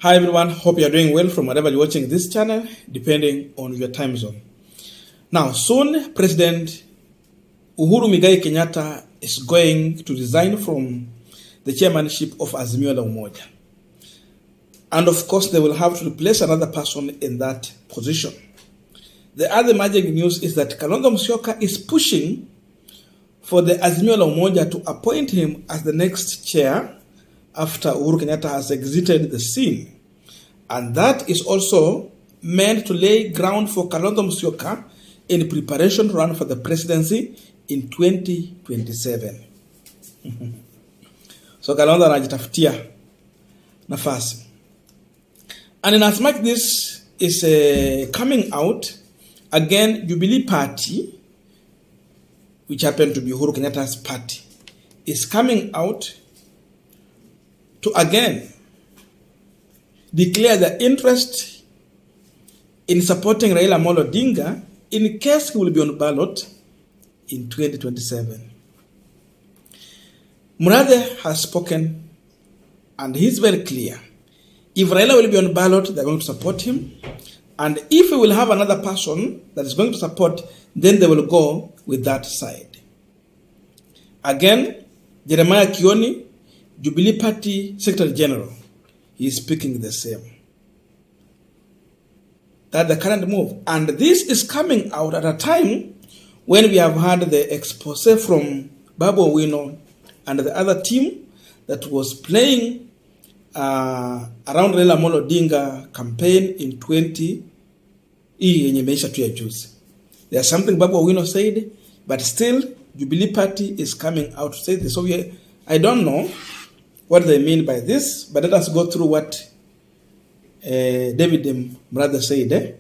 Hi everyone, hope you are doing well from wherever you're watching this channel, depending on your time zone. Now, soon President Uhuru Muigai Kenyatta is going to resign from the chairmanship of Azimio la Umoja. And of course, they will have to replace another person in that position. The other emerging news is that Kalonzo Musyoka is pushing for the Azimio la Umoja to appoint him as the next chair after Uhuru Kenyatta has exited the scene. And that is also meant to lay ground for Kalonzo Musyoka in preparation to run for the presidency in 2027. So Kalonzo anajitafutia nafasi. And in as much this is coming out, again, Jubilee Party, which happened to be Uhuru Kenyatta's party, is coming out to again declare their interest in supporting Raila Odinga in case he will be on ballot in 2027. Murathe has spoken and he's very clear. If Raila will be on ballot, they're going to support him. And if we will have another person that is going to support, then they will go with that side. Again, Jeremiah Kioni, Jubilee Party Secretary General, he is speaking the same. That's the current move. And this is coming out at a time when we have had the expose from Babu Owino and the other team that was playing around Raila Odinga campaign in 20 yenye imeisha tu ya juzi. There's something Babu Owino said, but still Jubilee Party is coming out to say this. So I don't know what they mean by this, but let us go through what David Murathe said.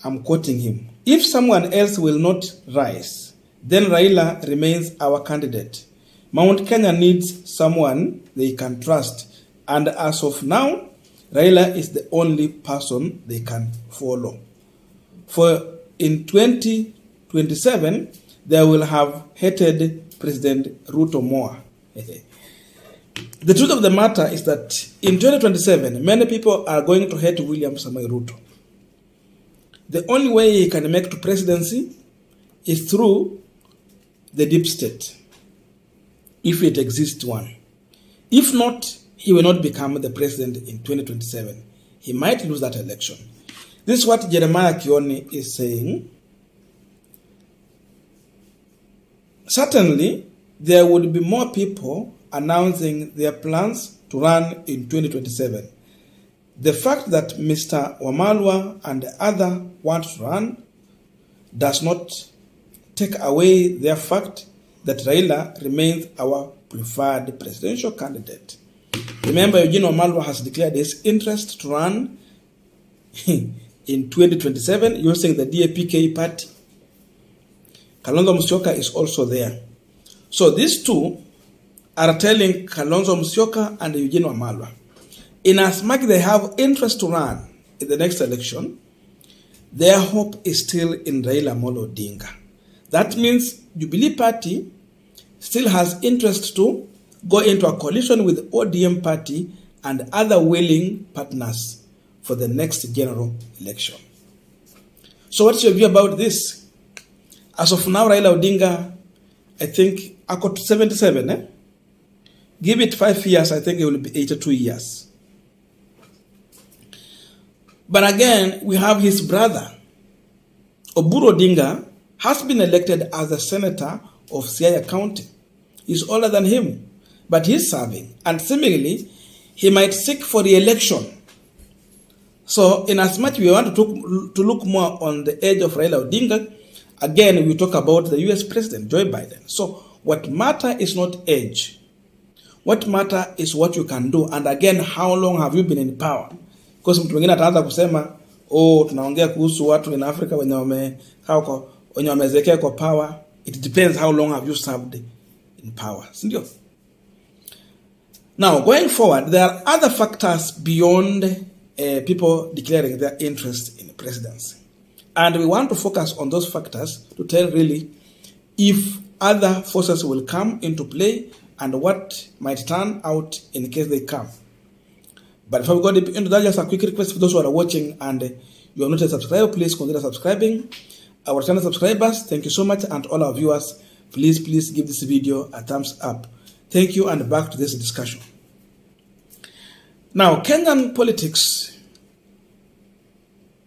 I'm quoting him. If someone else will not rise, then Raila remains our candidate. Mount Kenya needs someone they can trust. And as of now, Raila is the only person they can follow. For in 2027, they will have hated President Ruto more. The truth of the matter is that in 2027, many people are going to hate William Samoei Ruto. The only way he can make to presidency is through the deep state, if it exists one. If not, he will not become the president in 2027. He might lose that election. This is what Jeremiah Kioni is saying. Certainly, there would be more people announcing their plans to run in 2027. The fact that Mr. Wamalwa and others want to run does not take away their fact that Raila remains our preferred presidential candidate. Remember, Eugene Wamalwa has declared his interest to run in 2027 using the DAPK party. Kalonzo Musyoka is also there. So these two are telling Kalonzo Musyoka and Eugene Wamalwa, in as much they have interest to run in the next election, their hope is still in Raila Odinga. That means Jubilee Party still has interest to go into a coalition with ODM Party and other willing partners for the next general election. So what's your view about this? As of now, Raila Odinga, I think, I got 77, Give it 5 years, I think it will be 82 years. But again, we have his brother. Oburu Odinga has been elected as a senator of Siaya County. He's older than him, but he's serving. And similarly, he might seek for re-election. So in as much we want to look more on the age of Raila Odinga, again, we talk about the US President, Joe Biden. So what matter is not age. What matter is what you can do. And again, how long have you been in power? Because mtu mwingine ataanza kusema, tunaongea kuhusu watu in Africa wenye wamezekea kwa power. It depends how long have you served in power. Sindio? Now, going forward, there are other factors beyond people declaring their interest in presidency. And we want to focus on those factors to tell really if other forces will come into play and what might turn out in case they come. But before we go deep into that, just a quick request for those who are watching and you are not a subscriber, please consider subscribing. Our channel subscribers, thank you so much, and all our viewers, please give this video a thumbs up. Thank you, and back to this discussion. Now, Kenyan politics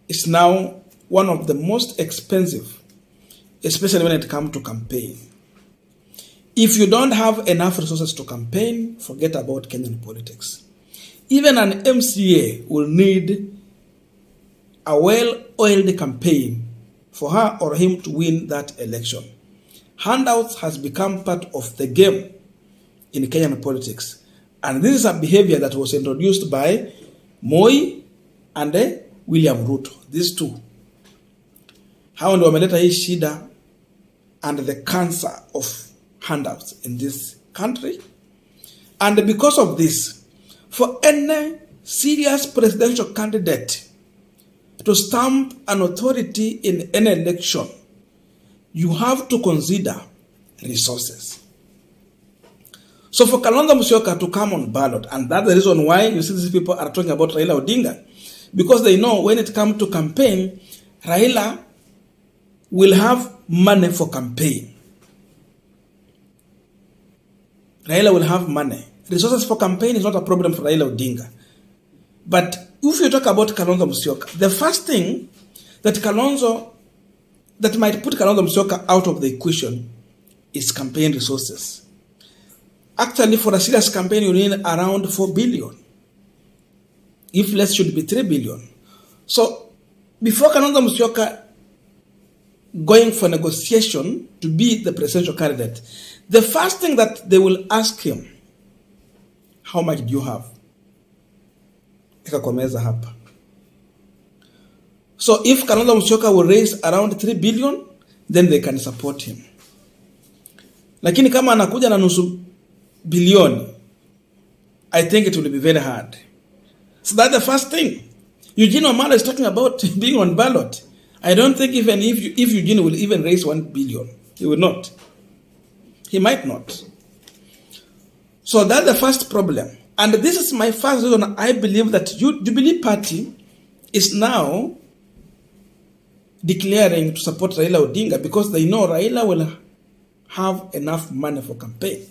is now one of the most expensive, especially when it comes to campaign. If you don't have enough resources to campaign, forget about Kenyan politics. Even an MCA will need a well-oiled campaign for her or him to win that election. Handouts has become part of the game in Kenyan politics. And this is a behavior that was introduced by Moi and William Ruto. These two. Hao ndio wameleta hii shida and the cancer of handouts in this country. And because of this, for any serious presidential candidate to stamp an authority in any election, you have to consider resources. So for Kalonzo Musyoka to come on ballot, and that's the reason why you see these people are talking about Raila Odinga, because they know when it comes to campaign, Raila will have money for campaign. Raila will have money. Resources for campaign is not a problem for Raila Odinga. But if you talk about Kalonzo Musyoka, the first thing that might put Kalonzo Musyoka out of the equation is campaign resources. Actually, for a serious campaign, you need around 4 billion. If less, should be 3 billion. So, before Kalonzo Musyoka going for negotiation to be the presidential candidate, the first thing that they will ask him, how much do you have? So if Kalonzo Musyoka will raise around 3 billion, then they can support him. Lakini kama anakuja na nusu bilioni, I think it will be very hard. So that's the first thing. Eugene Wamalwa is talking about being on ballot. I don't think even if Eugene will even raise 1 billion, he will not. He might not. So that's the first problem. And this is my first reason I believe that Jubilee Party is now declaring to support Raila Odinga because they know Raila will have enough money for campaign.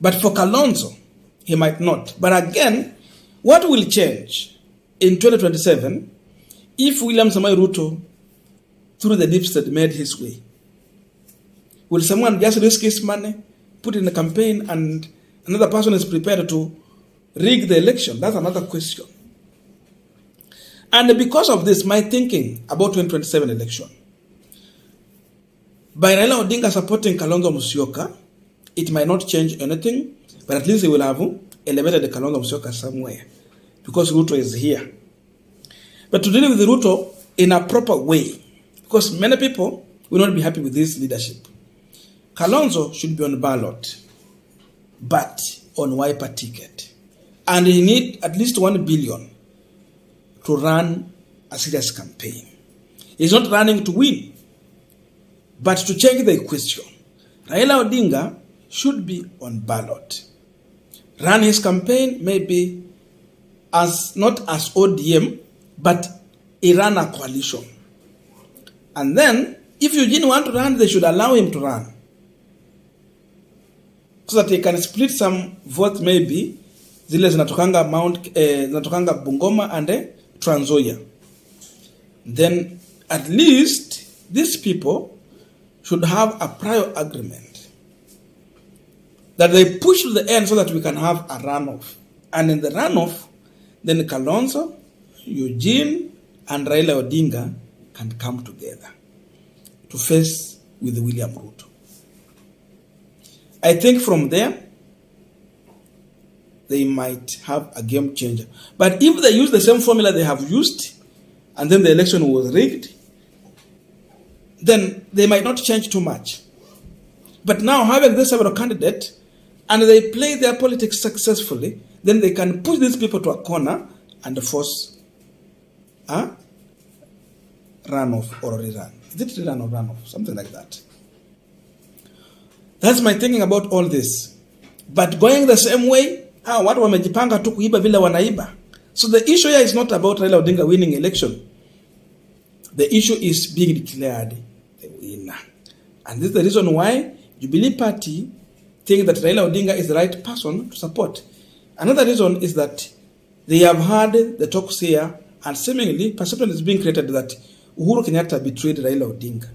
But for Kalonzo, he might not. But again, what will change in 2027 if William Samoei Ruto, through the deep state, made his way? Will someone just risk his money, put it in a campaign, and another person is prepared to rig the election? That's another question. And because of this, my thinking about 2027 election, by Raila Odinga supporting Kalonzo Musyoka, it might not change anything, but at least they will have elevated the Kalonzo Musyoka somewhere, because Ruto is here. But to deal with the Ruto in a proper way, because many people will not be happy with this leadership. Kalonzo should be on ballot, but on wiper ticket. And he need at least 1 billion to run a serious campaign. He's not running to win, but to change the equation. Raila Odinga should be on ballot. Run his campaign maybe as not as ODM, but he ran a coalition. And then, if Eugene want to run, they should allow him to run, so that he can split some votes, maybe zile zinatokanga zinatokanga Bungoma and Trans Nzoia. Then at least these people should have a prior agreement that they push to the end so that we can have a runoff. And in the runoff, then Kalonzo, Eugene, and Raila Odinga can come together to face with William Ruto. I think from there, they might have a game changer. But if they use the same formula they have used, and then the election was rigged, then they might not change too much. But now having this several candidate, and they play their politics successfully, then they can push these people to a corner and force a runoff or a rerun. Is it rerun or runoff? Something like that. That's my thinking about all this. But going the same way, watu wamejipanga tu kuiba vile wanaiba. So the issue here is not about Raila Odinga winning election. The issue is being declared the winner. And this is the reason why Jubilee Party think that Raila Odinga is the right person to support. Another reason is that they have heard the talks here, and seemingly perception is being created that Uhuru Kenyatta betrayed Raila Odinga.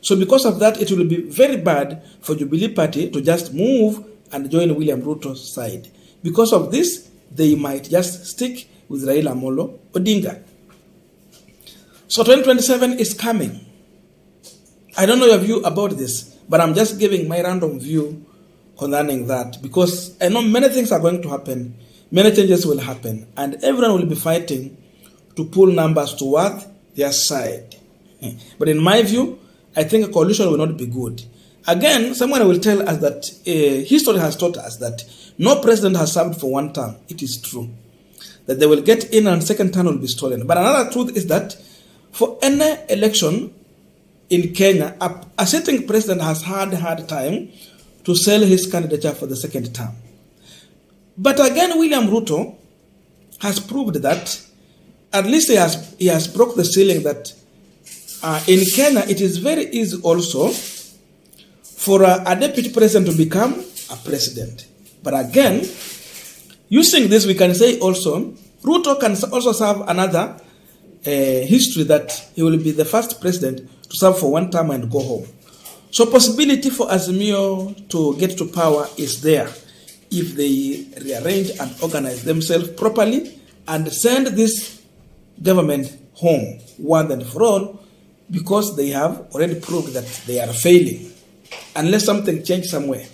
So because of that, it will be very bad for Jubilee Party to just move and join William Ruto's side. Because of this, they might just stick with Raila Amolo Odinga. So 2027 is coming. I don't know your view about this, but I'm just giving my random view concerning that, because I know many things are going to happen, many changes will happen, and everyone will be fighting to pull numbers toward their side. But in my view, I think a coalition will not be good. Again, someone will tell us that history has taught us that no president has served for one term. It is true that they will get in and second term will be stolen. But another truth is that for any election in Kenya, a sitting president has had a hard time to sell his candidature for the second term. But again, William Ruto has proved that at least he has broke the ceiling that in Kenya, it is very easy also for a deputy president to become a president. But again, using this, we can say also, Ruto can also serve another history that he will be the first president to serve for one term and go home. So possibility for Azimio to get to power is there if they rearrange and organize themselves properly and send this government home once and for all, because they have already proved that they are failing unless something changes somewhere.